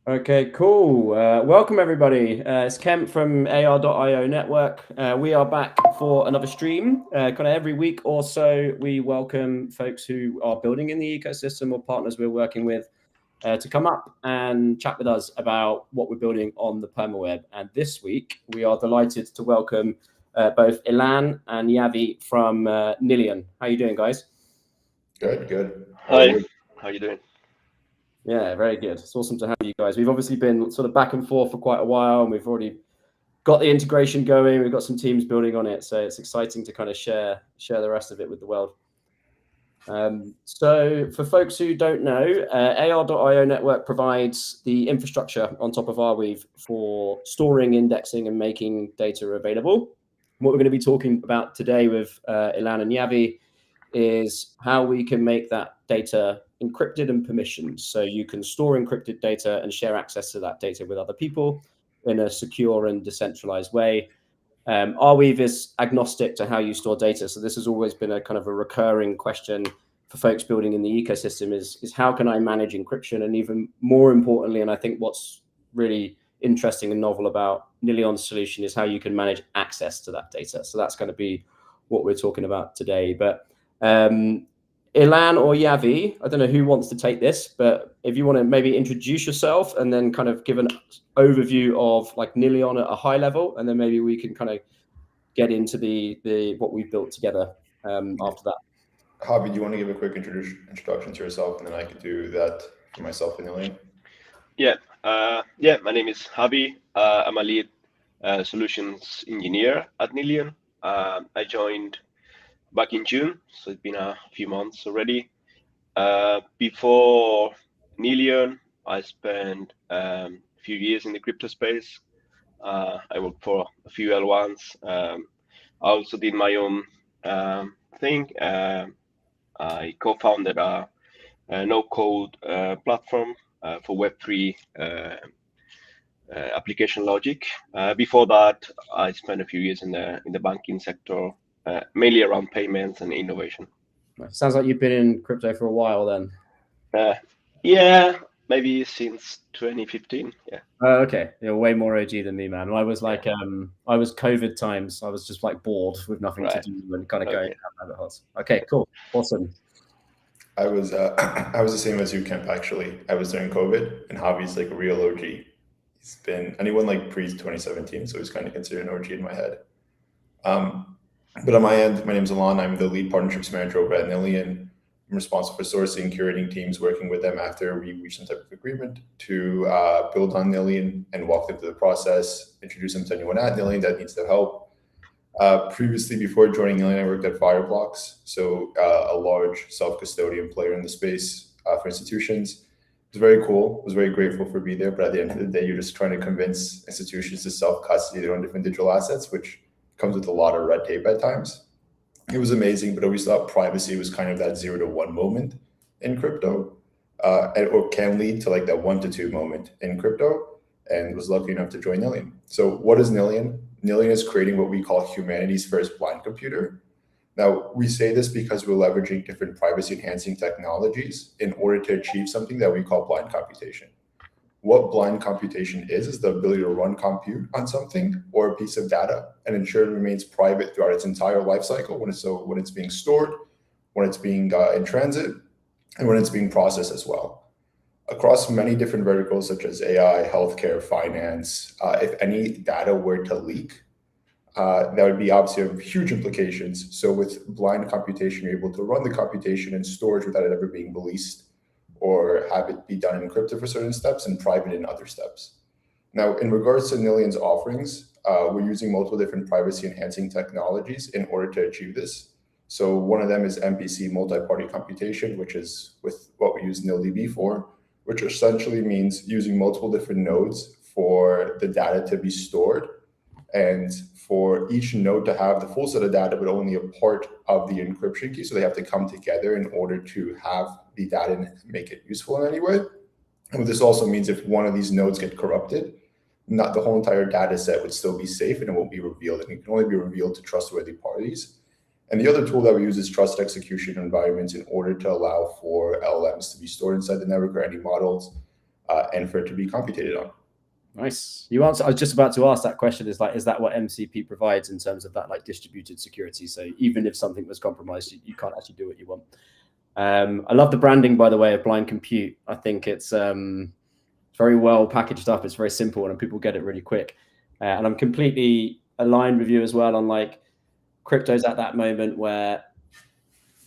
Okay, cool. Welcome everybody. It's Kemp from AR.io Network. We are back for another stream. Kind of every week or so, we welcome folks who are building in the ecosystem or partners we're working with to come up and chat with us about what we're building on the permaweb. And this week, we are delighted to welcome both Ilan and Yavi from Nillion. How are you doing, guys? Good. Hi, how you doing? Yeah, very good. It's awesome to have you guys. We've obviously been sort of back and forth for quite a while, and we've already got the integration going. We've got some teams building on it, so it's exciting to kind of share the rest of it with the world. So for folks who don't know, AR.io Network provides the infrastructure on top of Arweave for storing, indexing, and making data available. What we're going to be talking about today with Ilan and Yavi is how we can make that data encrypted and permissioned. So you can store encrypted data and share access to that data with other people in a secure and decentralized way. Arweave is agnostic to how you store data. So this has always been a kind of a recurring question for folks building in the ecosystem is how can I manage encryption? And even more importantly, and I think what's really interesting and novel about Nillion's solution is how you can manage access to that data. So that's going to be what we're talking about today. But Ilan or Yavi, I don't know who wants to take this, but if you want to maybe introduce yourself and then kind of give an overview of like Nillion at a high level, and then maybe we can kind of get into the what we've built together after that. Javi, do you want to give a quick introduction to yourself, and then I could do that for myself and Nillion? Yeah, my name is Javi. I'm a lead solutions engineer at Nillion. I joined back in June, so it's been a few months already. Before Nillion, I spent a few years in the crypto space. I worked for a few L1s. I also did my own thing. I co-founded a no-code platform for Web3 application logic. Before that, I spent a few years in the banking sector, mainly around payments and innovation. Sounds like you've been in crypto for a while then. Yeah, maybe since 2015. Yeah. Okay, you're way more OG than me, man. I was like, I was COVID times. I was just like bored with nothing to do and kind of going down rabbit holes. Okay, cool, awesome. I was the same as you, Kemp. Actually, I was during COVID, and Javi's like a real OG. He's been anyone like pre 2017, so he's kind of considered an OG in my head. But on my end, my name's Ilan. I'm the lead partnerships manager over at Nillion. I'm responsible for sourcing, curating teams, working with them after we reach some type of agreement to build on Nillion and walk them through the process, introduce them to anyone at Nillion that needs their help. Previously, before joining Nillion, I worked at Fireblocks, so a large self-custodian player in the space for institutions. It was very cool. I was very grateful for being there, but at the end of the day, you're just trying to convince institutions to self-custody their own different digital assets, which comes with a lot of red tape at times. It was amazing, but I always thought privacy was kind of that 0 to 1 moment in crypto, or can lead to like that 1 to 2 moment in crypto, and was lucky enough to join Nillion. So what is Nillion? Nillion is creating what we call humanity's first blind computer. Now, we say this because we're leveraging different privacy enhancing technologies in order to achieve something that we call blind computation. What blind computation is the ability to run compute on something or a piece of data and ensure it remains private throughout its entire life cycle when it's being stored, when it's being in transit, and when it's being processed as well. Across many different verticals such as AI, healthcare, finance, if any data were to leak, that would be obviously of huge implications. So with blind computation, you're able to run the computation in storage without it ever being released, or have it be done encrypted for certain steps and private in other steps. Now, in regards to Nillion's offerings, we're using multiple different privacy enhancing technologies in order to achieve this. So one of them is MPC, multiparty computation, which is with what we use NilDB for, which essentially means using multiple different nodes for the data to be stored, and for each node to have the full set of data, but only a part of the encryption key. So they have to come together in order to have the data and make it useful in any way. And what this also means, if one of these nodes get corrupted, not the whole entire data set would still be safe and it won't be revealed. And it can only be revealed to trustworthy parties. And the other tool that we use is trusted execution environments in order to allow for LLMs to be stored inside the network or any models and for it to be computated on. Nice. You answer. I was just about to ask that question. Is that what MCP provides in terms of that like distributed security? So even if something was compromised, you can't actually do what you want. I love the branding, by the way, of Blind Compute. I think it's very well packaged up. It's very simple, and people get it really quick. And I'm completely aligned with you as well on like crypto's at that moment where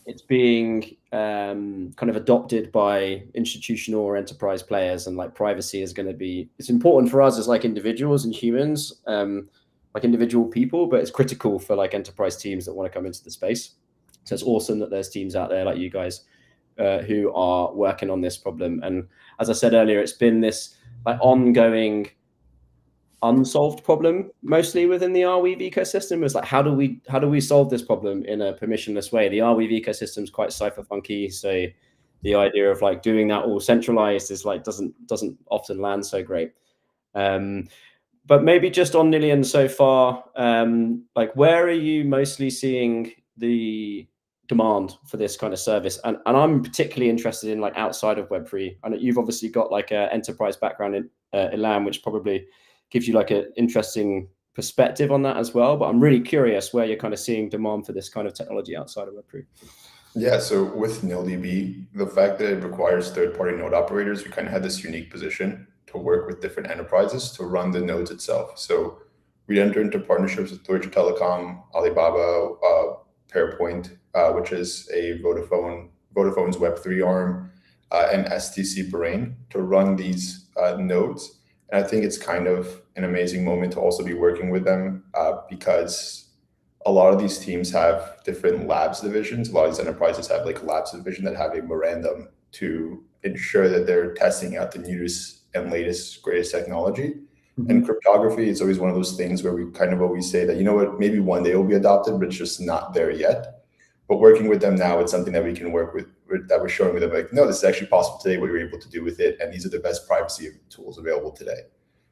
it's being kind of adopted by institutional or enterprise players, and like privacy is going to be, it's important for us as like individuals and humans, like individual people, but it's critical for like enterprise teams that want to come into the space. So it's awesome that there's teams out there like you guys who are working on this problem. And as I said earlier, it's been this like ongoing unsolved problem mostly within the Arweave ecosystem. Is like how do we solve this problem in a permissionless way? The Arweave ecosystem is quite cypherpunky, so the idea of like doing that all centralized is like doesn't often land so great. But maybe just on Nillion so far, like where are you mostly seeing the demand for this kind of service? And I'm particularly interested in like outside of Web3. I know you've obviously got like an enterprise background in Elan, which probably gives you like an interesting perspective on that as well. But I'm really curious where you're kind of seeing demand for this kind of technology outside of Web3. Yeah, so with NilDB, the fact that it requires third-party node operators, we kind of had this unique position to work with different enterprises to run the nodes itself. So we enter into partnerships with Deutsche Telekom, Alibaba, Pairpoint, which is a Vodafone's Web3 arm, and STC Bahrain to run these nodes. And I think it's kind of an amazing moment to also be working with them because a lot of these teams have different labs divisions. A lot of these enterprises have like a labs division that have a memorandum to ensure that they're testing out the newest and latest, greatest technology. Mm-hmm. And cryptography is always one of those things where we kind of always say that, you know what, maybe one day it will be adopted, but it's just not there yet. But working with them now, it's something that we can work with, that we're showing with them, like, no, this is actually possible today, what you're able to do with it. And these are the best privacy tools available today.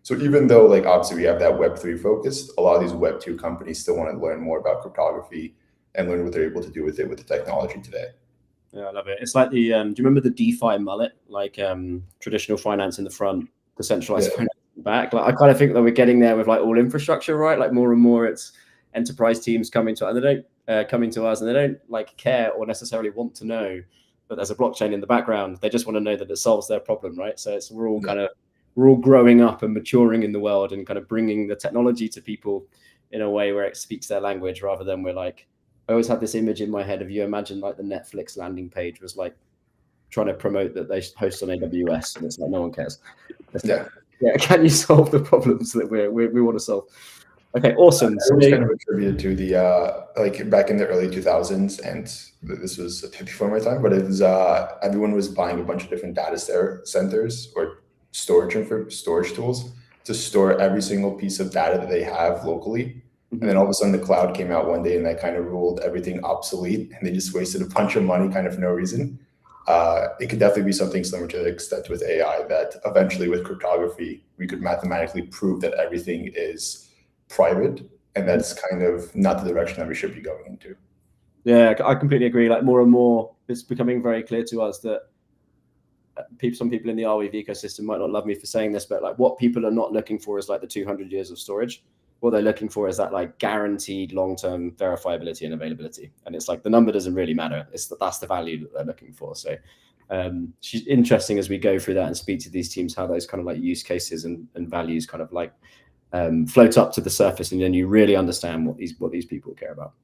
So even though like obviously we have that Web3 focus, a lot of these Web2 companies still want to learn more about cryptography and learn what they're able to do with it with the technology today. Yeah, I love it. It's like the, do you remember the DeFi mullet? Like traditional finance in the front, decentralized finance in the back. Like I kind of think that we're getting there with like all infrastructure, right? Like more and more it's enterprise teams coming to, and they don't coming to us, and they don't like care or necessarily want to know that there's a blockchain in the background. They just want to know that it solves their problem, right? So it's, we're all growing up and maturing in the world and kind of bringing the technology to people in a way where it speaks their language, rather than we're like, I always had this image in my head of, you imagine like the Netflix landing page was like trying to promote that they host on AWS, and it's like, no one cares. Yeah. Can you solve the problems that we want to solve? Okay, awesome. So it was kind of attributed to the like back in the early 2000s, and this was a bit before my time, but it was everyone was buying a bunch of different data centers or storage tools to store every single piece of data that they have locally. And then all of a sudden the cloud came out one day and that kind of ruled everything obsolete, and they just wasted a bunch of money kind of for no reason. It could definitely be something similar to the extent with AI, that eventually with cryptography, we could mathematically prove that everything is private, and that's kind of not the direction that we should be going into. Yeah, I completely agree. Like more and more, it's becoming very clear to us that some people in the Arweave ecosystem might not love me for saying this, but like what people are not looking for is like the 200 years of storage. What they're looking for is that like guaranteed long-term verifiability and availability. And it's like the number doesn't really matter. It's that's the value that they're looking for. So she's interesting as we go through that and speak to these teams, how those kind of like use cases and values kind of like float up to the surface, and then you really understand what these people care about.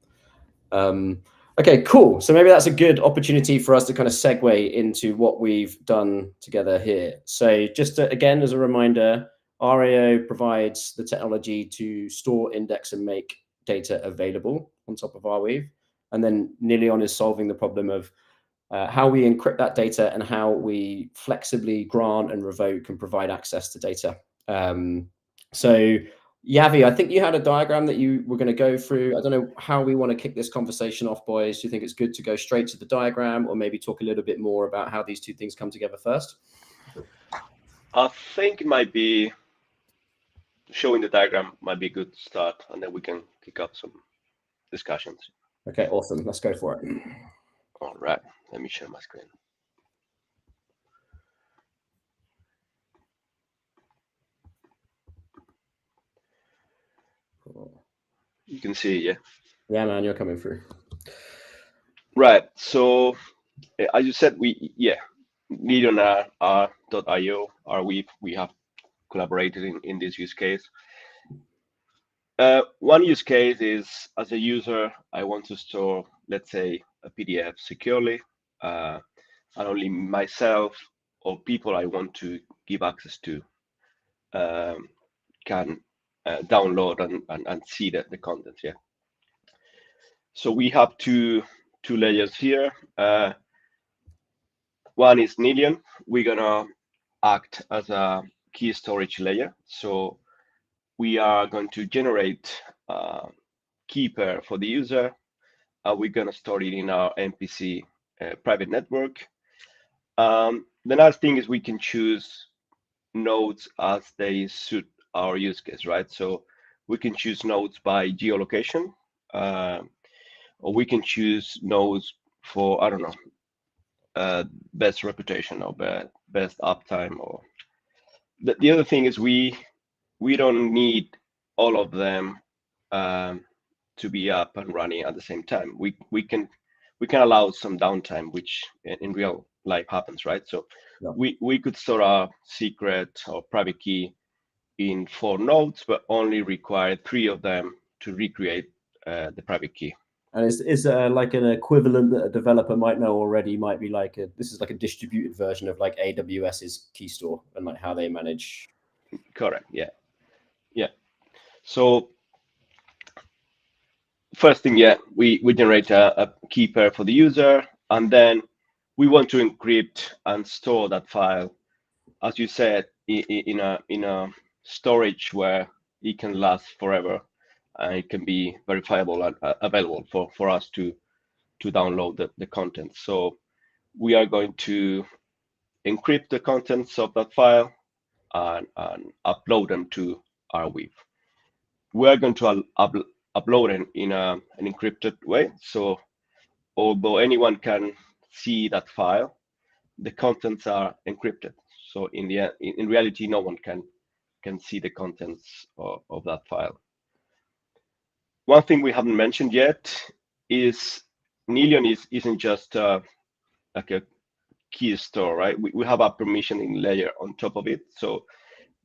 Okay, cool. So maybe that's a good opportunity for us to kind of segue into what we've done together here. So just again, as a reminder, RAO provides the technology to store, index, and make data available on top of Arweave. And then Nillion is solving the problem of how we encrypt that data and how we flexibly grant and revoke and provide access to data. So Yavi, I think you had a diagram that you were going to go through. I don't know how we want to kick this conversation off, boys. Do you think it's good to go straight to the diagram, or maybe talk a little bit more about how these two things come together first? I think it might be showing the diagram might be a good start, and then we can kick off some discussions. Okay, awesome. Let's go for it. All right, let me share my screen. You can see, yeah. Yeah, man, you're coming through. Right. So as you said, Nillion .io, we have collaborated in this use case. One use case is, as a user, I want to store, let's say, a PDF securely, and only myself or people I want to give access to can download and see the content. Yeah. So we have two layers here. One is Nillion. We're gonna act as a key storage layer. So we are going to generate a key pair for the user. We're gonna store it in our MPC private network. The nice thing is we can choose nodes as they suit our use case, right? So we can choose nodes by geolocation, or we can choose nodes for, I don't know, best reputation or best uptime. Or the other thing is we don't need all of them to be up and running at the same time. We can allow some downtime, which in real life happens, right? So Yeah. we could store our secret or private key in 4 nodes, but only require 3 of them to recreate the private key. And is like an equivalent that a developer might know already? Might be like this is like a distributed version of like AWS's key store and like how they manage. Correct. Yeah. So first thing, we generate a key pair for the user, and then we want to encrypt and store that file, as you said, in a storage where it can last forever, and it can be verifiable and available for us to download the content. So we are going to encrypt the contents of that file and upload them to Arweave. We are going to upload it in an encrypted way. So although anyone can see that file, the contents are encrypted. So in reality, no one can see the contents of that file. One thing we haven't mentioned yet is Nillion isn't just like a key store, right? We have a permissioning layer on top of it. So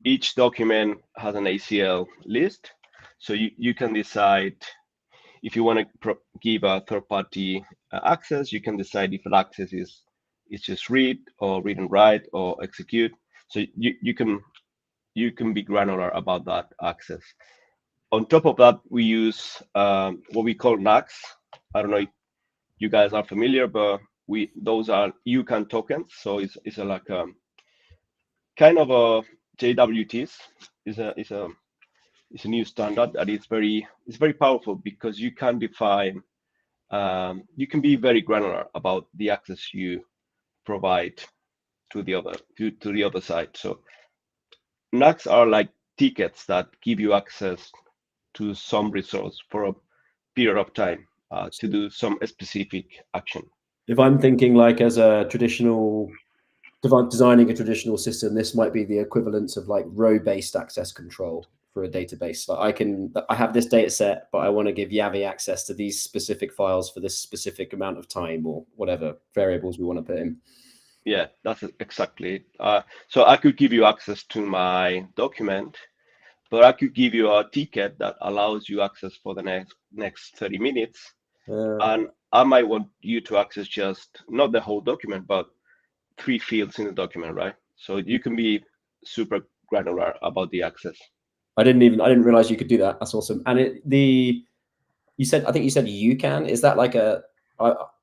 each document has an ACL list. So you can decide if you want to give a third-party access. You can decide if an access is just read or read and write or execute. So you can be granular about that access. On top of that, we use what we call NACs. I don't know if you guys are familiar, but those are UCAN tokens. So it's like a kind of a JWTs. It's a new standard that it's very powerful because you can define, you can be very granular about the access you provide to the other side. So NACs are like tickets that give you access to some resource for a period of time to do some specific action. If I'm thinking like as a traditional designing a traditional system, this might be the equivalence of like row-based access control for a database. Like I have this data set, but I want to give Yavi access to these specific files for this specific amount of time or whatever variables we want to put in. Yeah, that's exactly it. So I could give you access to my document, but I could give you a ticket that allows you access for the next 30 minutes. And I might want you to access just not the whole document, but 3 fields in the document, right? So you can be super granular about the access. I didn't realize you could do that. That's awesome. And I think you said UCAN. Is that like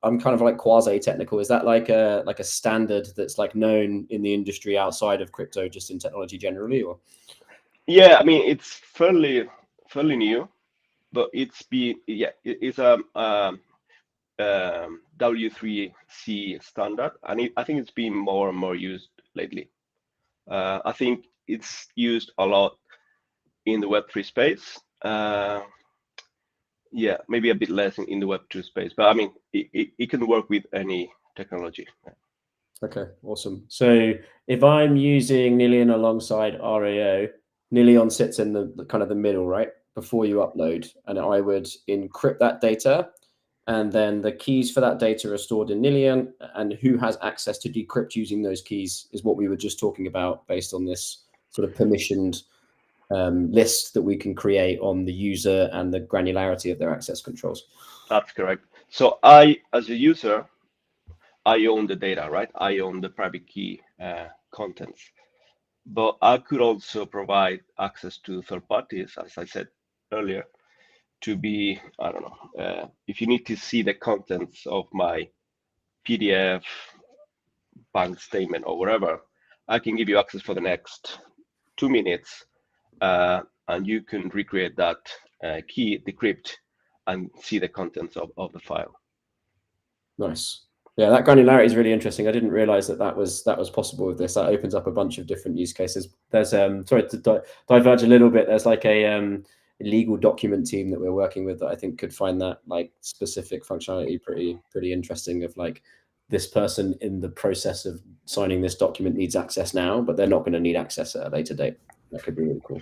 I'm kind of like quasi technical. Is that like a standard that's like known in the industry outside of crypto, just in technology generally, or? Yeah, I mean it's fairly new, but it's a W3C standard, and I think it's been more and more used lately. I think it's used a lot in the Web3 space. Yeah, maybe a bit less in the Web2 space, but I mean, it can work with any technology. Okay, awesome. So if I'm using Nillion alongside RAO, Nillion sits in the kind of the middle, right? before you upload, and I would encrypt that data, and then the keys for that data are stored in Nillion, and who has access to decrypt using those keys is what we were just talking about based on this sort of permissioned list that we can create on the user and the granularity of their access controls. That's correct. So I, as a user, I own the data, right? I own the private key contents. But I could also provide access to third parties, as I said earlier, to be, I don't know, if you need to see the contents of my PDF, bank statement, or whatever, I can give you access for the next 2 minutes, and you can recreate that key, decrypt, and see the contents of the file. Nice. Yeah, that granularity is really interesting. I didn't realize that was possible with this. That opens up a bunch of different use cases. There's sorry to diverge a little bit. There's like a legal document team that we're working with that I think could find that like specific functionality pretty interesting. Of like, this person in the process of signing this document needs access now, but they're not going to need access at a later date. That could be really cool.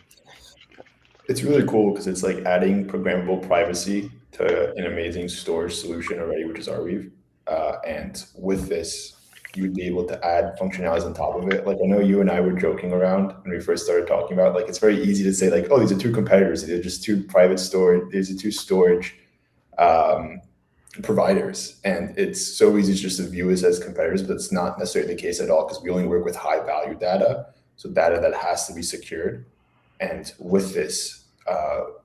It's really cool because it's like adding programmable privacy to an amazing storage solution already, which is Arweave. And with this, you'd be able to add functionalities on top of it. Like, I know you and I were joking around when we first started talking about, like, it's very easy to say like, oh, these are two competitors. They're just two private storage. These are two storage providers. And it's so easy just to view us as competitors, but it's not necessarily the case at all, because we only work with high value data. So data that has to be secured. And with this,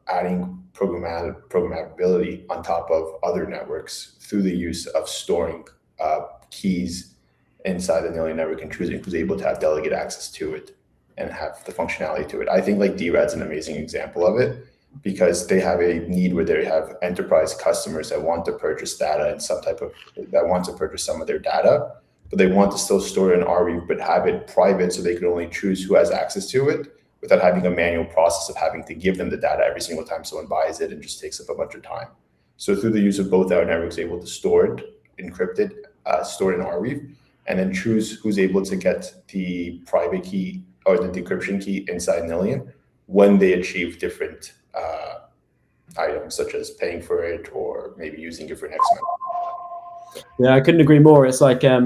adding programmability on top of other networks through the use of storing keys inside the Nillion network and choosing who's able to have delegate access to it and have the functionality to it. I think like DRAD's an amazing example of it, because they have a need where they have enterprise customers that want to purchase data and that want to purchase some of their data, but they want to still store it in Arweave, but have it private so they can only choose who has access to it, without having a manual process of having to give them the data every single time someone buys it, and just takes up a bunch of time. So through the use of both our networks, able to store it, encrypted, stored in Arweave, and then choose who's able to get the private key or the decryption key inside Nillion when they achieve different items, such as paying for it or maybe using it for next month. Yeah, I couldn't agree more. It's like I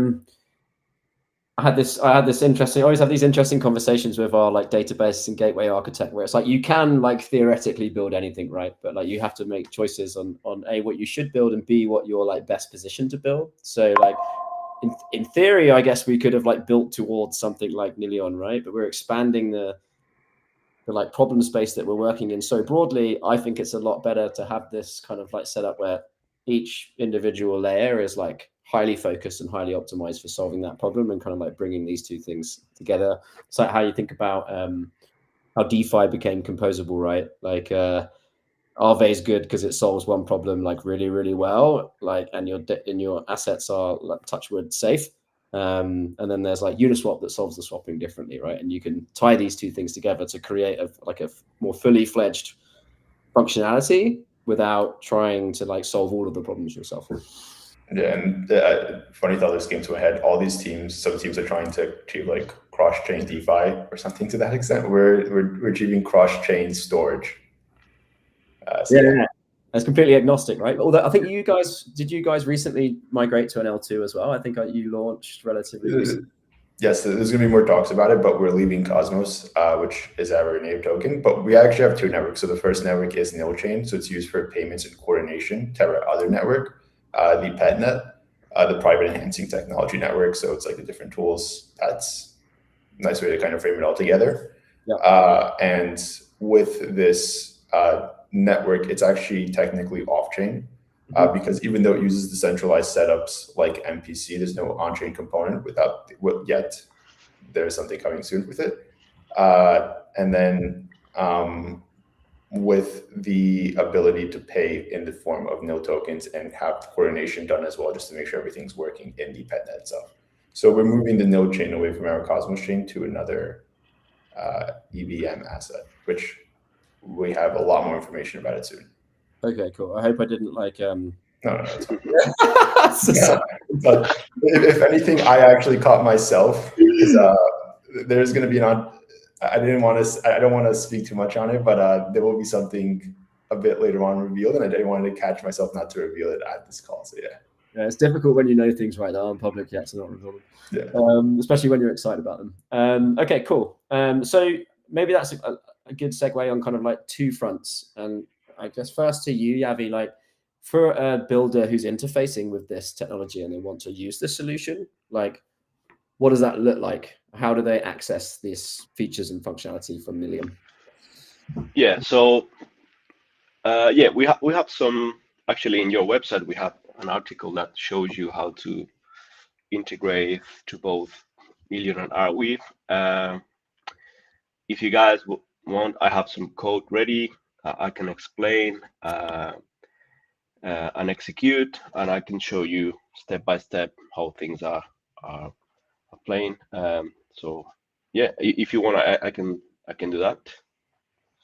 had this interesting. I always have these interesting conversations with our like database and gateway architect, where it's like you can like theoretically build anything, right? But like you have to make choices on A, what you should build, and B, what you're like best positioned to build. So like in theory, I guess we could have like built towards something like Nillion, right? But we're expanding the like problem space that we're working in so broadly. I think it's a lot better to have this kind of like setup where each individual layer is like highly focused and highly optimized for solving that problem, and kind of like bringing these two things together. It's like how you think about how DeFi became composable, right? Like Aave is good because it solves one problem like really, really well, like, and your assets are like touch wood safe. And then there's like Uniswap that solves the swapping differently, right? And you can tie these two things together to create a more fully fledged functionality without trying to like solve all of the problems yourself. Yeah, and funny thought this came to my head. All these teams, some teams are trying to achieve like cross-chain DeFi or something to that extent. We're achieving cross-chain storage. Yeah, that's completely agnostic, right? Although I think you guys recently migrate to an L2 as well? I think you launched relatively recently. Yes, there's going to be more talks about it, but we're leaving Cosmos, which is our native token. But we actually have two networks. So the first network is Nilchain, so it's used for payments and coordination to our other network, the PetNet, the private enhancing technology network. So it's like the different tools. That's a nice way to kind of frame it all together. Yeah. And with this network, it's actually technically off-chain. Because even though it uses decentralized setups like MPC, there's no on-chain component yet. There's something coming soon with it. And then with the ability to pay in the form of nil tokens and have coordination done as well, just to make sure everything's working in the PetNet itself. So we're moving the nil chain away from our Cosmos chain to another EVM asset, which we have a lot more information about it soon. Okay, cool. I hope I didn't like. No, it's fine. Yeah. But if anything, I actually caught myself. There's going to be I don't want to speak too much on it, but there will be something a bit later on revealed, and I didn't want to catch myself not to reveal it at this call. So yeah. Yeah, it's difficult when you know things right now in public yet to not reveal them. Yeah. Especially when you're excited about them. Okay, cool. So maybe that's a good segue on kind of like two fronts. And I guess first to you, Yavi, like for a builder who's interfacing with this technology and they want to use this solution, like what does that look like? How do they access these features and functionality from Nillion? Yeah, so yeah, we have some, actually in your website we have an article that shows you how to integrate to both Nillion and Arweave. If you guys want, I have some code ready. I can explain and execute, and I can show you step by step how things are playing. So yeah, if you want, I can do that.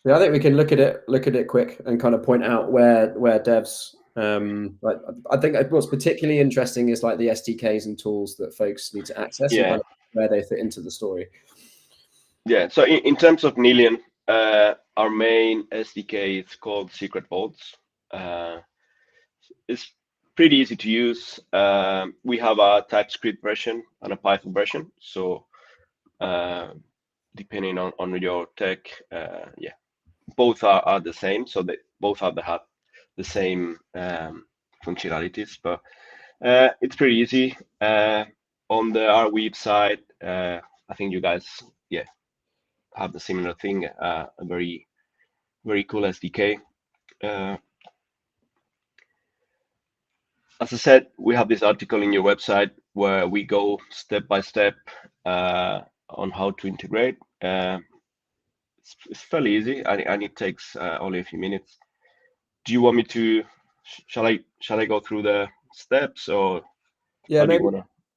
Yeah, I think we can look at it quick and kind of point out where devs like I think what's particularly interesting is like the SDKs and tools that folks need to access and kind of where they fit into the story. Yeah, so in terms of Nillion, our main SDK is called Secret Vaults. It's pretty easy to use. We have a TypeScript version and a Python version. So depending on your tech, yeah, both are the same. So they both have the same functionalities, but it's pretty easy. On the Arweave side, I think you guys, yeah, have the similar thing, a very cool SDK. As I said, we have this article in your website where we go step by step on how to integrate. It's fairly easy, and it takes only a few minutes. Do you want me to? Shall I go through the steps, or yeah, maybe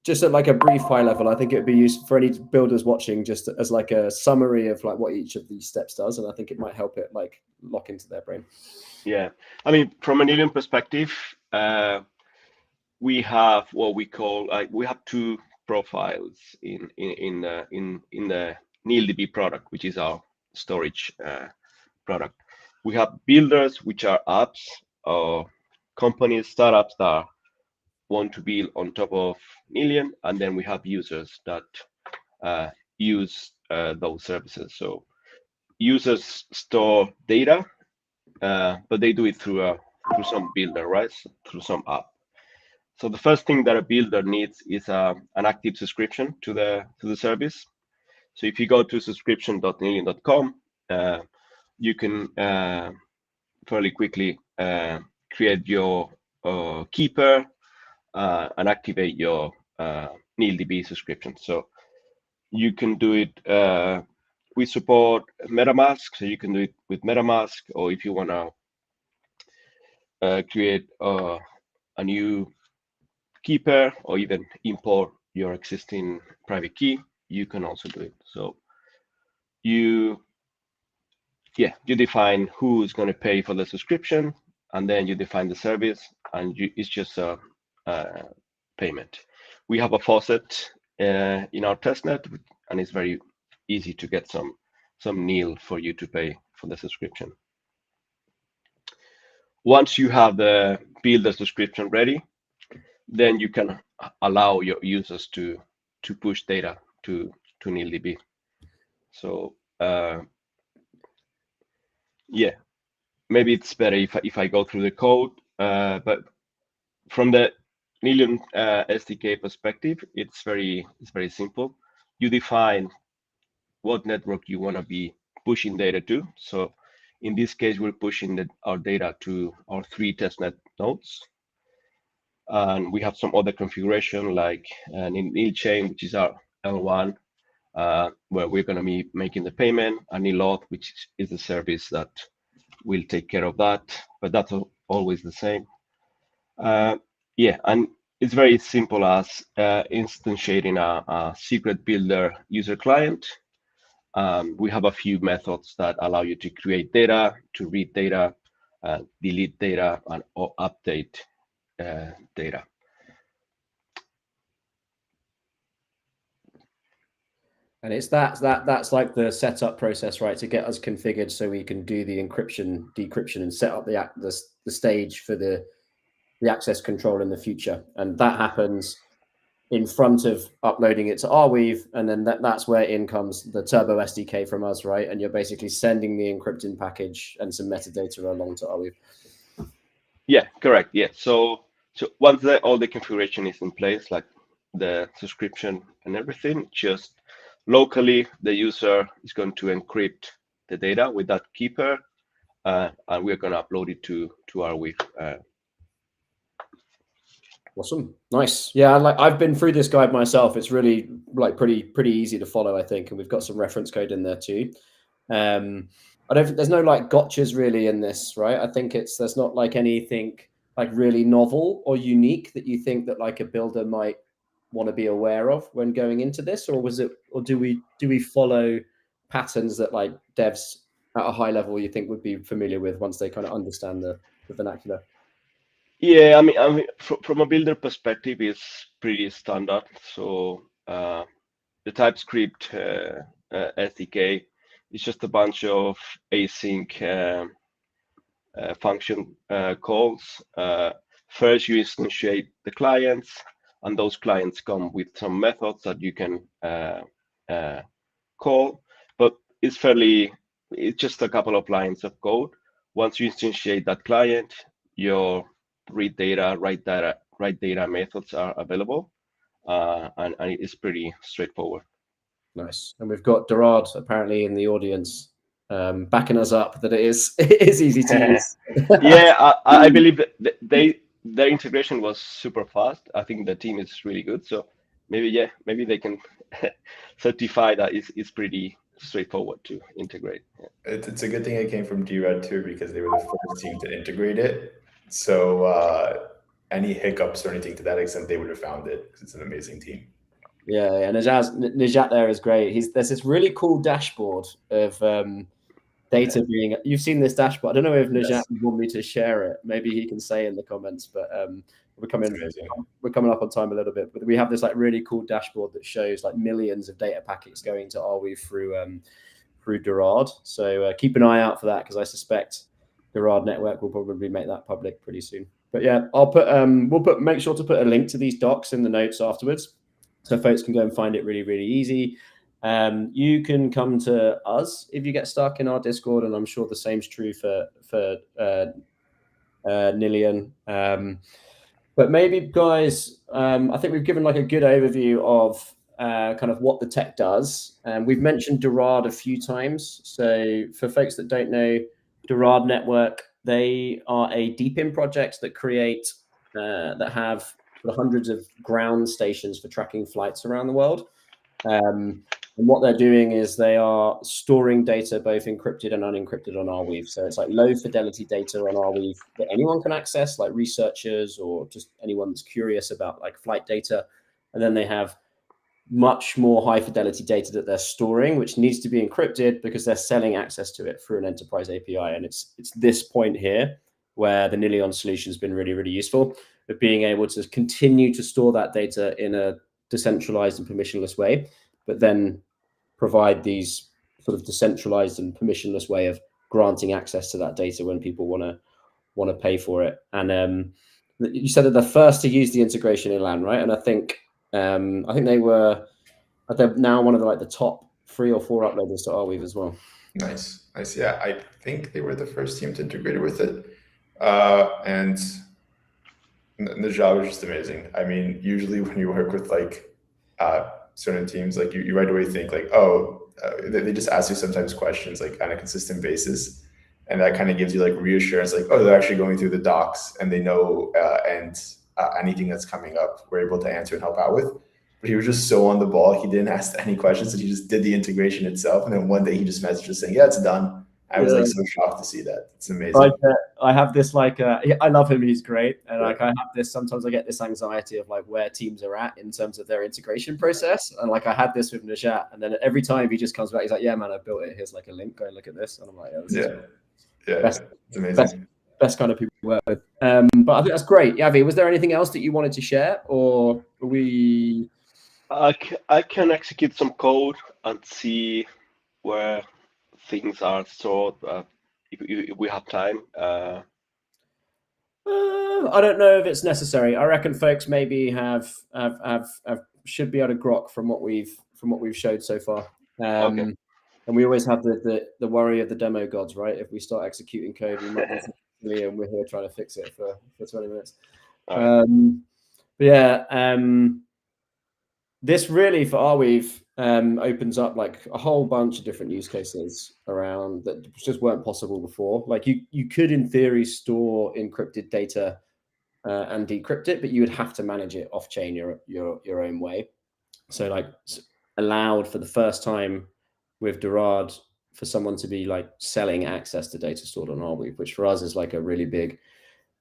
just at like a brief high level? I think it would be useful for any builders watching, just as like a summary of like what each of these steps does, and I think it might help it like lock into their brain. Yeah, I mean, from a Nillion perspective, we have what we call we have two profiles in the NeilDB product, which is our storage product. We have builders, which are apps or companies, startups that want to build on top of Nillion, and then we have users that use those services. So users store data, but they do it through some builder, right? So through some app. So the first thing that a builder needs is an active subscription to the service. So if you go to subscription.nillion.com, you can fairly quickly create your keeper and activate your NeilDB subscription. So you can do it. We support MetaMask, so you can do it with MetaMask, or if you want to create a new keeper or even import your existing private key, you can also do it. So you define who's going to pay for the subscription, and then you define the service, and it's just a payment. We have a faucet in our testnet, and it's very easy to get some Nil for you to pay for the subscription. Once you have the builder subscription ready, then you can allow your users to push data to NeilDB. So yeah, maybe it's better if I go through the code, but from the Nillion SDK perspective, it's very simple. You define what network you want to be pushing data to. So in this case, we're pushing our data to our 3 testnet nodes. And we have some other configuration like an Nil chain, which is our L1, where we're going to be making the payment, and Nilauth, which is the service that will take care of that, but that's always the same. Yeah, and it's very simple as instantiating a secret builder user client. We have a few methods that allow you to create data, to read data, delete data, and or update data. And it's that's like the setup process, right? To get us configured so we can do the encryption, decryption, and set up the stage for the access control in the future. And that happens in front of uploading it to Arweave, and then that's where in comes the Turbo SDK from us, right? And you're basically sending the encrypting package and some metadata along to Arweave. Yeah, correct. Yeah. So once all the configuration is in place, like the subscription and everything, just locally the user is going to encrypt the data with that keeper, and we're going to upload it to Arweave. Awesome, nice. Yeah, I've been through this guide myself. It's really like pretty easy to follow, I think, and we've got some reference code in there too. I don't think there's no like gotchas really in this, right? I think there's not like anything like really novel or unique that you think that like a builder might want to be aware of when going into this, or do we follow patterns that like devs at a high level you think would be familiar with once they kind of understand the vernacular? Yeah, I mean, from a builder perspective, it's pretty standard. So the TypeScript SDK is just a bunch of async function calls. First, you instantiate the clients, and those clients come with some methods that you can call. But it's just a couple of lines of code. Once you instantiate that client, your read data, write data methods are available, and it's pretty straightforward. Nice. And we've got Gerard apparently in the audience backing us up that it is easy to use. Yeah, I believe that their integration was super fast. I think the team is really good. So maybe they can certify that it's pretty straightforward to integrate. Yeah. It's a good thing it came from DRED too, because they were the first team to integrate it. So any hiccups or anything to that extent, they would have found it, because it's an amazing team. Yeah, and Najat there is great. There's this really cool dashboard of data being. You've seen this dashboard. I don't know if Najat would want me to share it. Maybe he can say in the comments. But we're coming up on time a little bit. But we have this like really cool dashboard that shows like millions of data packets going to Arweave through Gerard. So keep an eye out for that, because I suspect Gerard Network will probably make that public pretty soon. But yeah, we'll make sure to put a link to these docs in the notes afterwards, so folks can go and find it really easy. You can come to us if you get stuck in our Discord, and I'm sure the same's true for Nillion. But maybe, guys, I think we've given like a good overview of kind of what the tech does. We've mentioned Gerard a few times. So for folks that don't know, Gerard Network, they are a deep-in project that that have hundreds of ground stations for tracking flights around the world. And what they're doing is they are storing data, both encrypted and unencrypted, on Arweave. So it's like low fidelity data on Arweave that anyone can access, like researchers or just anyone that's curious about like flight data. And then they have much more high fidelity data that they're storing, which needs to be encrypted because they're selling access to it through an enterprise API. And it's this point here where the Nillion solution has been really useful, of being able to continue to store that data in a decentralized and permissionless way, but then provide these sort of decentralized and permissionless way of granting access to that data when people want to pay for it. And you said that they're first to use the integration in LAN, right? And I think they're now one of the top 3 or 4 uploaders to Arweave as well. Nice. Yeah, I think they were the first team to integrate it with it. And the job was just amazing. I mean, usually when you work with like certain teams, like you right away think like, they just ask you sometimes questions like on a consistent basis, and that kind of gives you like reassurance, like, they're actually going through the docs and they know, and anything that's coming up, we're able to answer and help out with. But he was just so on the ball. He didn't ask any questions, and he just did the integration itself. And then one day he just messaged us saying, "Yeah, it's done." I was like so shocked to see that. It's amazing. I have this I love him. He's great. And I have this, sometimes I get this anxiety of like where teams are at in terms of their integration process. And like I had this with Najat, and then every time he just comes back, he's like, "Yeah, man, I built it. Here's like a link. Go and look at this." And I'm like, it's amazing. Best kind of people to work with. But I think that's great. Yavi, was there anything else that you wanted to share, or we? I can execute some code and see where things are stored if we have time. I don't know if it's necessary. I reckon folks maybe should be able to grok from what we've showed so far. Okay. And we always have the worry of the demo gods, right? If we start executing code, we might do something silly, and we're here trying to fix it for 20 minutes. All right. But yeah, this really for Arweave opens up like a whole bunch of different use cases around that just weren't possible before. Like you could in theory store encrypted data and decrypt it, but you would have to manage it off chain your own way. So like allowed for the first time with Dorad for someone to be like selling access to data stored on Arweave, which for us is like a really big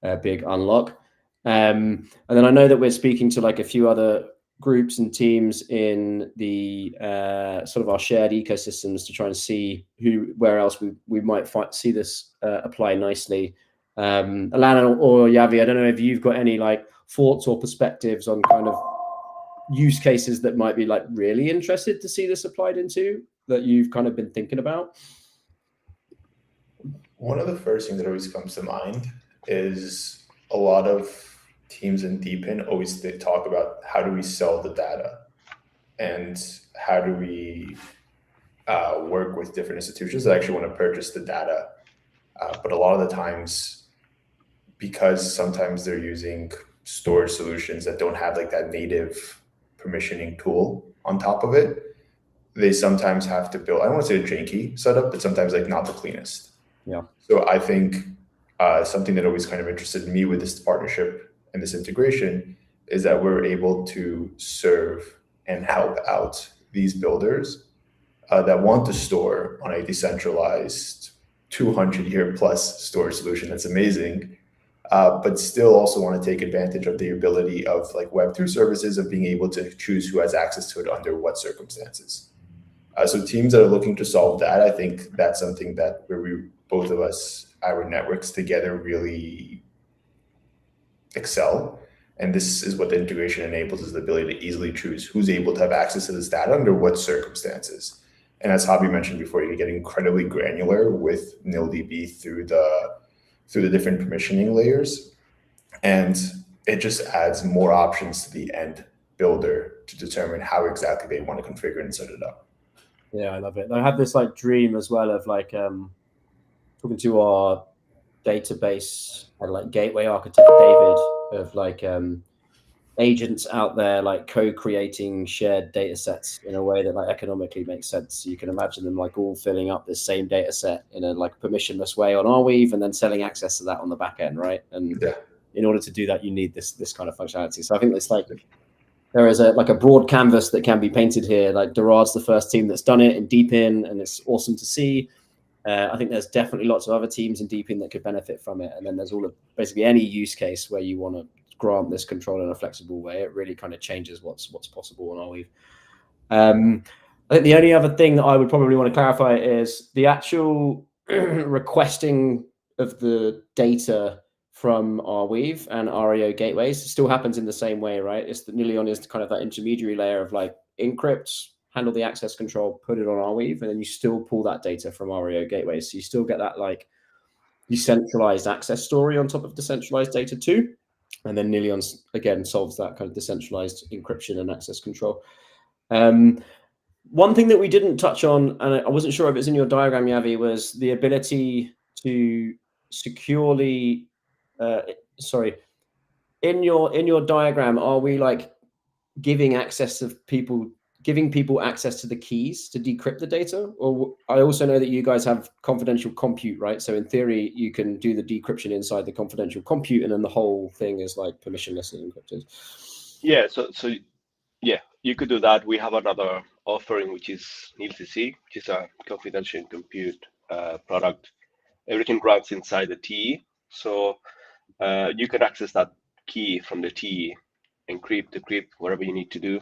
unlock. And then I know that we're speaking to like a few other groups and teams in the sort of our shared ecosystems to try and see where else we might see this apply nicely. Alana or Yavi, I don't know if you've got any like thoughts or perspectives on kind of use cases that might be like really interested to see this applied into that you've kind of been thinking about. One of the first things that always comes to mind is a lot of teams in DeepIn always talk about how do we sell the data and how do we work with different institutions that actually want to purchase the data. But a lot of the times, because sometimes they're using storage solutions that don't have like that native permissioning tool on top of it, they sometimes have to build, I don't want to say a janky setup, but sometimes like not the cleanest. Yeah. So I think something that always kind of interested me with this partnership and this integration is that we're able to serve and help out these builders that want to store on a decentralized 200-year plus storage solution that's amazing, but still also want to take advantage of the ability of like Web2 services of being able to choose who has access to it under what circumstances. So teams that are looking to solve that, I think that's something that where we, both of us, our networks together really excel. And this is what the integration enables, is the ability to easily choose who's able to have access to this data under what circumstances. And as Javi mentioned before, you can get incredibly granular with NilDB through the different permissioning layers. And it just adds more options to the end builder to determine how exactly they want to configure and set it up. Yeah, I love it. I have this like dream as well of like talking to our database and like gateway architect David of like agents out there like co-creating shared data sets in a way that like economically makes sense. So you can imagine them like all filling up this same data set in a like permissionless way on Arweave and then selling access to that on the back end, right? And yeah, in order to do that, you need this kind of functionality. So I think it's like there is a broad canvas that can be painted here. Like Dorad's the first team that's done it in DeepIn, and it's awesome to see. I think there's definitely lots of other teams in DeepIn that could benefit from it. And then there's all of basically any use case where you want to grant this control in a flexible way. It really kind of changes what's possible on Arweave. I think the only other thing that I would probably want to clarify is the actual requesting of the data from Arweave and REO gateways still happens in the same way, right? It's that Nillion is kind of that intermediary layer of like encrypt, handle the access control, put it on Arweave, and then you still pull that data from REO gateways. So you still get that like decentralized access story on top of decentralized data too. And then Nillion again solves that kind of decentralized encryption and access control. One thing that we didn't touch on, and I wasn't sure if it's in your diagram, Yavi, was the ability to securely. In your diagram, are we like giving people access to the keys to decrypt the data? Or I also know that you guys have confidential compute, right? So in theory, you can do the decryption inside the confidential compute, and then the whole thing is like permissionless and encrypted. Yeah, so yeah, you could do that. We have another offering, which is NilCC, which is a confidential compute product. Everything runs inside the TE. So you can access that key from the TE, encrypt, decrypt, whatever you need to do.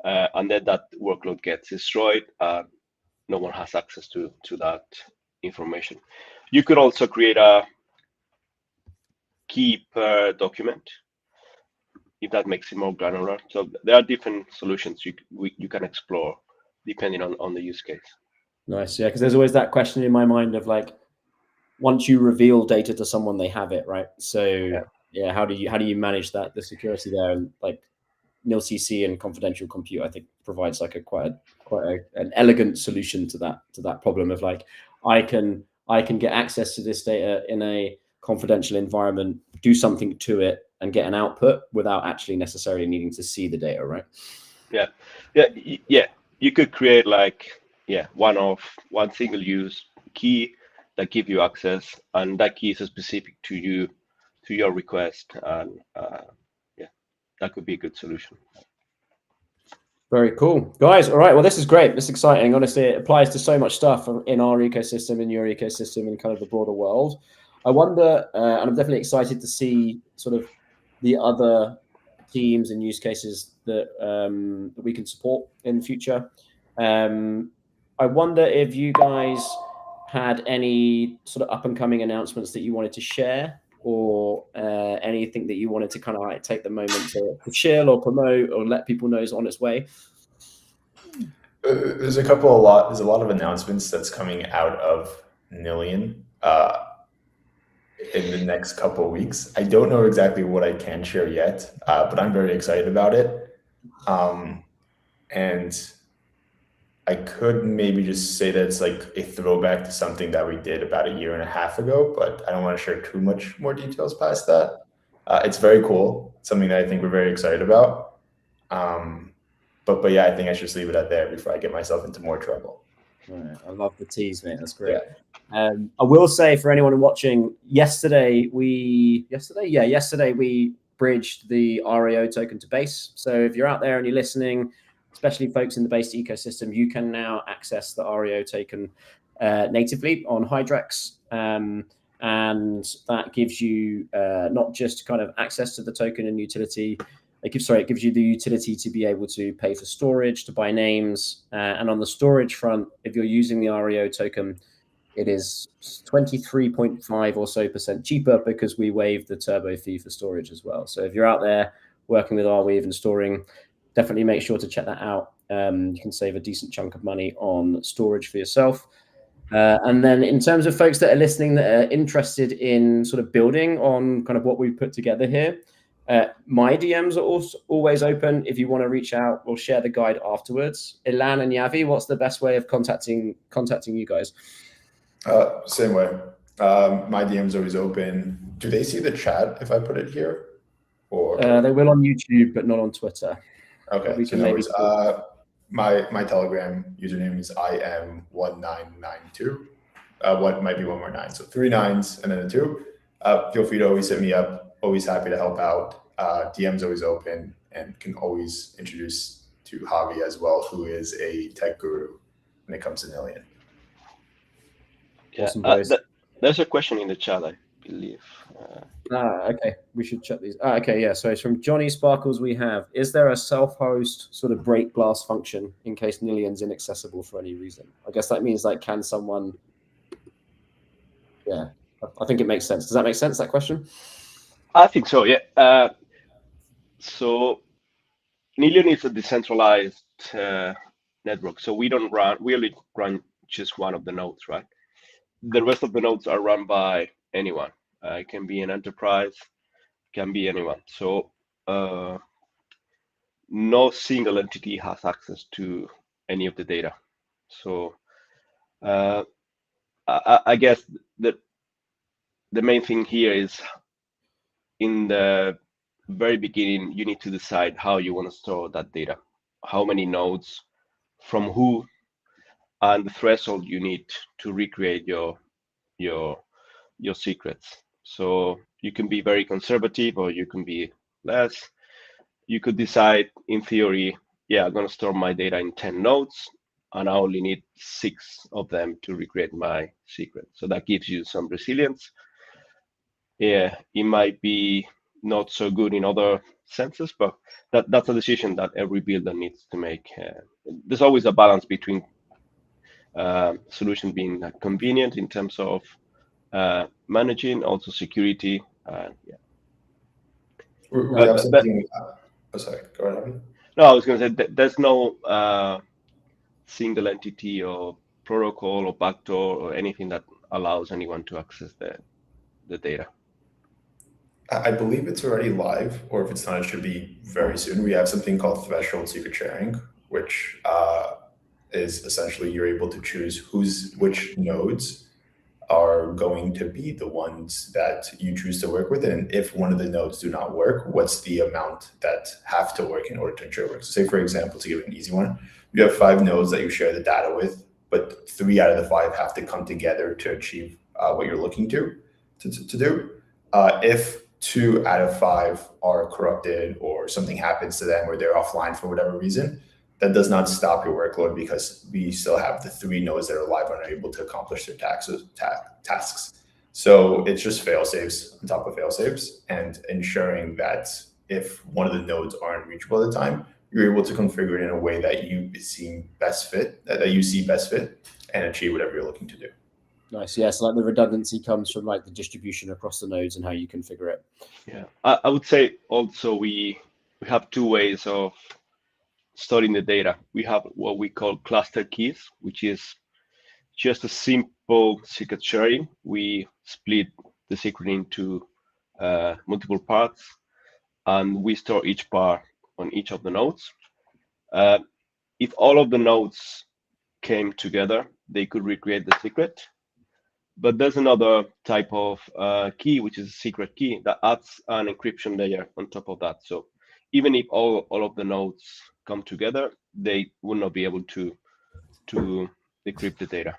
And then that workload gets destroyed. No one has access to that information. You could also create a key per document, if that makes it more granular. So there are different solutions you can explore depending on the use case. Nice, yeah, because there's always that question in my mind of like, once you reveal data to someone, they have it, right? So yeah, how do you manage that, the security there? And like nilCC and confidential compute, I think provides like an elegant solution to that problem of like, I can get access to this data in a confidential environment, do something to it, and get an output without actually necessarily needing to see the data, right? Yeah. You could create like one single use key that give you access, and that key is specific to you, to your request, and that could be a good solution. Very cool, guys. All right, well, this is great. This is exciting. Honestly, it applies to so much stuff in our ecosystem, in your ecosystem, and kind of the broader world. I wonder, and I'm definitely excited to see sort of the other teams and use cases that we can support in the future. I wonder if you guys had any sort of up and coming announcements that you wanted to share, or anything that you wanted to kind of like take the moment to chill or promote or let people know is on its way. There's a lot of announcements that's coming out of Nillion in the next couple of weeks. I don't know exactly what I can share yet, but I'm very excited about it. And I could maybe just say that it's like a throwback to something that we did about 1.5 years ago, but I don't want to share too much more details past that. It's very cool. It's something that I think we're very excited about. But yeah, I think I should just leave it at there before I get myself into more trouble. Right. I love the tease, mate. That's great. Yeah. I will say for anyone watching, yesterday we bridged the RAO token to Base. So if you're out there and you're listening, especially folks in the Base ecosystem, you can now access the RAO token natively on Hydrex. And that gives you not just kind of access to the token and utility. It gives you the utility to be able to pay for storage, to buy names. And on the storage front, if you're using the RAO token, it is 23.5% or so cheaper because we waived the turbo fee for storage as well. So if you're out there working with Arweave and storing, definitely make sure to check that out. You can save a decent chunk of money on storage for yourself. And then in terms of folks that are listening that are interested in sort of building on kind of what we've put together here, my DMs are also always open. If you want to reach out, we'll share the guide afterwards. Ilan and Yavi, what's the best way of contacting you guys? Same way. My DM's always open. Do they see the chat if I put it here? Or they will on YouTube, but not on Twitter. Okay. So no worries. My Telegram username is im1992. What might be one more 9, so 3 9s and then a 2. Feel free to always hit me up. Always happy to help out. DM's always open, and can always introduce to Javi as well, who is a tech guru when it comes to Nillion. Yeah, there's a question in the chat, I believe. Okay, we should check these. Okay, yeah. So it's from Johnny Sparkles. We have: is there a self-host sort of break glass function in case Nillion's inaccessible for any reason? I guess that means like, can someone? Yeah, I think it makes sense. Does that make sense? That question? I think so. Yeah. So Nillion is a decentralized network. So we only run just one of the nodes, right? The rest of the nodes are run by anyone. It can be an enterprise, can be anyone. So no single entity has access to any of the data. So I guess that the main thing here is, in the very beginning, you need to decide how you want to store that data, how many nodes, from who, and the threshold you need to recreate your secrets. So you can be very conservative, or you can be less. You could decide, in theory, I'm going to store my data in 10 nodes, and I only need 6 of them to recreate my secret. So that gives you some resilience. Yeah, it might be not so good in other senses, but that's a decision that every builder needs to make. There's always a balance between solution being convenient in terms of managing, also security. We have something. Sorry, go ahead. No, I was going to say there's no single entity or protocol or backdoor or anything that allows anyone to access the data. I believe it's already live, or if it's not, it should be very soon. We have something called threshold secret sharing, which is essentially you're able to choose which nodes are going to be the ones that you choose to work with. And if one of the nodes do not work, what's the amount that have to work in order to ensure it works? So say, for example, to give an easy one, you have 5 nodes that you share the data with, but 3 out of the 5 have to come together to achieve what you're looking to do. If 2 out of 5 are corrupted or something happens to them or they're offline for whatever reason, that does not stop your workload because we still have the 3 nodes that are live and are able to accomplish their tasks. So it's just fail safes on top of fail safes and ensuring that if one of the nodes aren't reachable at the time, you're able to configure it in a way that you see best fit and achieve whatever you're looking to do. Nice. Yeah. So like the redundancy comes from like the distribution across the nodes and how you configure it. Yeah. I would say also we have 2 ways of storing the data. We have what we call cluster keys, which is just a simple secret sharing. We split the secret into multiple parts, and we store each part on each of the nodes. If all of the nodes came together, they could recreate the secret. But there's another type of key, which is a secret key that adds an encryption layer on top of that. So even if all of the nodes come together, they will not be able to decrypt the data.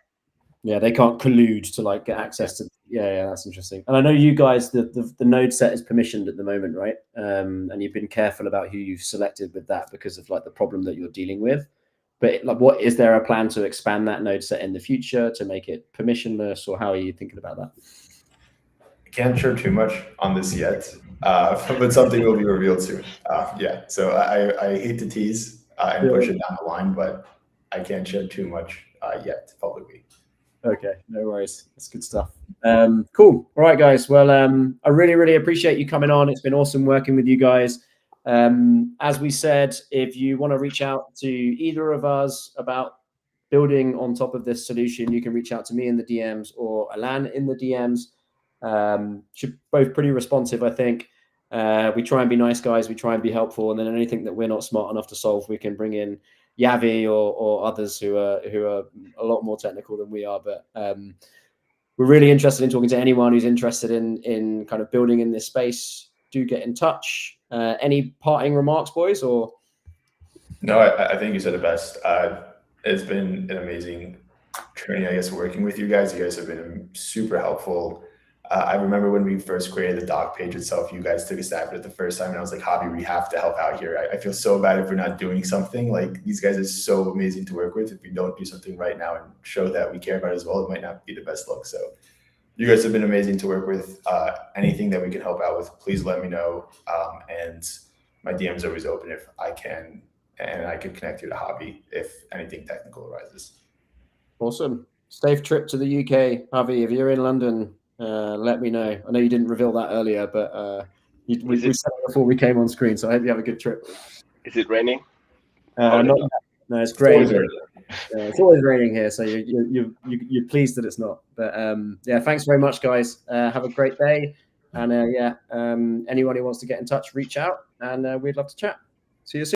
Yeah, they can't collude to like get access to. Yeah, that's interesting. And I know you guys, the node set is permissioned at the moment, right? And you've been careful about who you've selected with that because of like the problem that you're dealing with. But like, what is there a plan to expand that node set in the future to make it permissionless, or how are you thinking about that? I can't share too much on this yet, but something will be revealed soon. Yeah, so I hate to tease and push it down the line, but I can't share too much yet publicly. Okay, no worries. That's good stuff. Cool. All right, guys. Well, I really appreciate you coming on. It's been awesome working with you guys. As we said, if you want to reach out to either of us about building on top of this solution, you can reach out to me in the DMs or Alan in the DMs. Should both pretty responsive, I think. We try and be nice guys. We try and be helpful. And then anything that we're not smart enough to solve, we can bring in Yavi or others who are a lot more technical than we are. But we're really interested in talking to anyone who's interested in kind of building in this space. Do get in touch. Any parting remarks, boys? Or no, I think you said it best. It's been an amazing journey, I guess, working with you guys. You guys have been super helpful. I remember when we first created the doc page itself, you guys took a stab at it the first time, and I was like, Javi, we have to help out here. I feel so bad if we're not doing something. Like, these guys are so amazing to work with. If we don't do something right now and show that we care about it as well, it might not be the best look. So you guys have been amazing to work with. Anything that we can help out with, please let me know. And my DM is always open if I can, and I can connect you to Javi if anything technical arises. Awesome. Safe trip to the UK, Javi. If you're in London, let me know. I know you didn't reveal that earlier, but we said it before we came on screen, so I hope you have a good trip. Is it raining? No, it's great. It's always raining here, so you're pleased that it's not. But yeah, thanks very much, guys. Have a great day, and anyone who wants to get in touch, reach out, and we'd love to chat. See you soon.